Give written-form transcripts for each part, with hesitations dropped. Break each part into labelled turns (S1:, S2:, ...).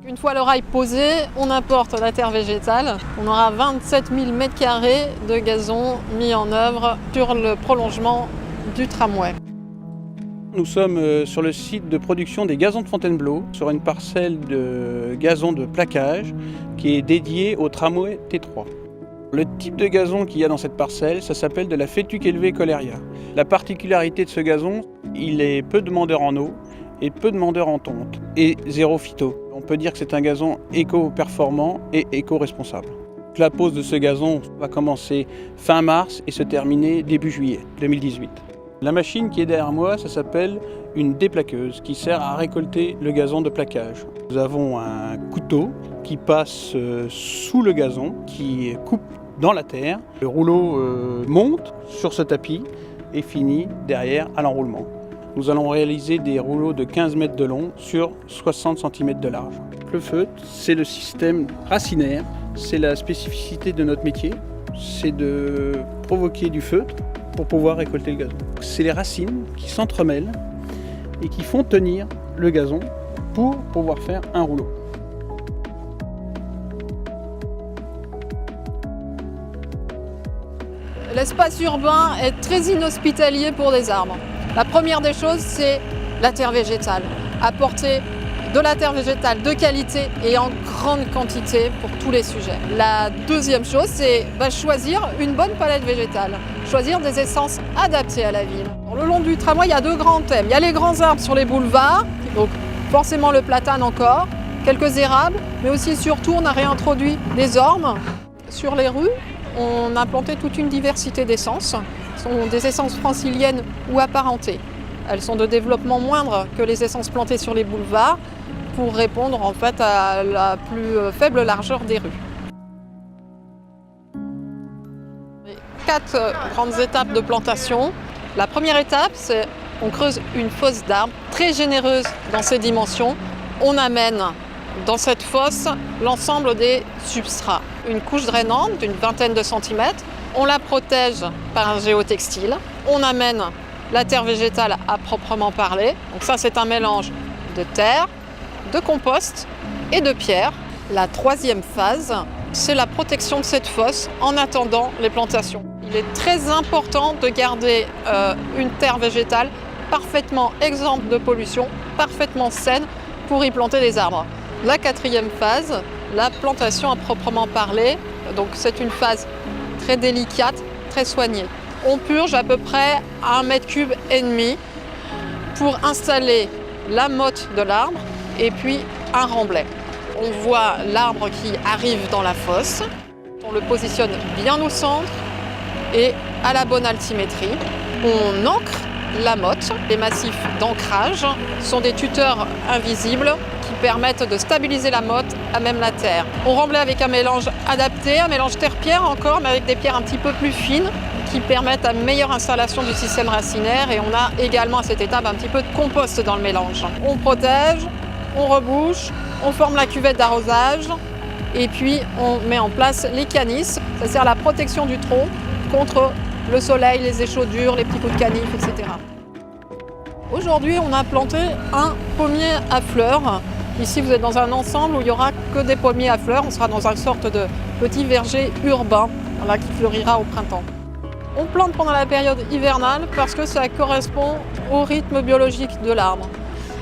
S1: Une fois le rail posé, on apporte la terre végétale. On aura 27 000 m² de gazon mis en œuvre sur le prolongement du tramway.
S2: Nous sommes sur le site de production des gazons de Fontainebleau, sur une parcelle de gazon de plaquage qui est dédiée au tramway T3. Le type de gazon qu'il y a dans cette parcelle, ça s'appelle de la Fétuque élevée Coleria. La particularité de ce gazon, il est peu demandeur en eau et peu demandeur en tonte et zéro phyto. On peut dire que c'est un gazon éco-performant et éco-responsable. La pose de ce gazon va commencer fin mars et se terminer début juillet 2018. La machine qui est derrière moi, ça s'appelle une déplaqueuse qui sert à récolter le gazon de plaquage. Nous avons un couteau qui passe sous le gazon, qui coupe dans la terre. Le rouleau monte sur ce tapis et finit derrière à l'enroulement. Nous allons réaliser des rouleaux de 15 mètres de long sur 60 cm de large. Le feutre, c'est le système racinaire, c'est la spécificité de notre métier, c'est de provoquer du feutre pour pouvoir récolter le gazon. C'est les racines qui s'entremêlent et qui font tenir le gazon pour pouvoir faire un rouleau.
S1: L'espace urbain est très inhospitalier pour des arbres. La première des choses, c'est la terre végétale. Apporter de la terre végétale de qualité et en grande quantité pour tous les sujets. La deuxième chose, c'est choisir une bonne palette végétale. Choisir des essences adaptées à la ville. Le long du tramway, il y a deux grands thèmes. Il y a les grands arbres sur les boulevards, donc forcément le platane encore, quelques érables, mais aussi et surtout on a réintroduit des ormes. Sur les rues, on a planté toute une diversité d'essences. Ce sont des essences franciliennes ou apparentées. Elles sont de développement moindre que les essences plantées sur les boulevards pour répondre en fait à la plus faible largeur des rues. 4 grandes étapes de plantation. La première étape, c'est qu'on creuse une fosse d'arbres très généreuse dans ses dimensions. On amène dans cette fosse l'ensemble des substrats. Une couche drainante d'une vingtaine de centimètres. On la protège par un géotextile. On amène la terre végétale à proprement parler. Donc ça, c'est un mélange de terre, de compost et de pierre. La troisième phase, c'est la protection de cette fosse en attendant les plantations. Il est très important de garder une terre végétale parfaitement exempte de pollution, parfaitement saine pour y planter des arbres. La quatrième phase, la plantation à proprement parler. Donc c'est une phase très délicate, très soignée. On purge à peu près 1,5 m³ pour installer la motte de l'arbre et puis un remblai. On voit l'arbre qui arrive dans la fosse. On le positionne bien au centre et à la bonne altimétrie. On ancre la motte. Les massifs d'ancrage sont des tuteurs invisibles qui permettent de stabiliser la motte à même la terre. On remblait avec un mélange adapté, un mélange terre-pierre encore, mais avec des pierres un petit peu plus fines qui permettent une meilleure installation du système racinaire. Et on a également à cette étape un petit peu de compost dans le mélange. On protège, on rebouche, on forme la cuvette d'arrosage et puis on met en place les canisses. Ça sert à la protection du tronc contre le soleil, les échaudures, les petits coups de canif, etc. Aujourd'hui, on a planté un pommier à fleurs. Ici, vous êtes dans un ensemble où il n'y aura que des pommiers à fleurs. On sera dans une sorte de petit verger urbain qui fleurira au printemps. On plante pendant la période hivernale parce que ça correspond au rythme biologique de l'arbre.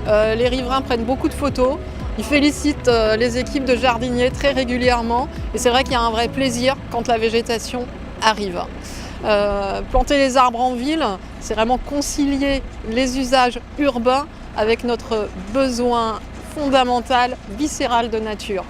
S1: Les riverains prennent beaucoup de photos. Ils félicitent les équipes de jardiniers très régulièrement. Et c'est vrai qu'il y a un vrai plaisir quand la végétation arrive. Planter les arbres en ville, c'est vraiment concilier les usages urbains avec notre besoin fondamental, viscéral de nature.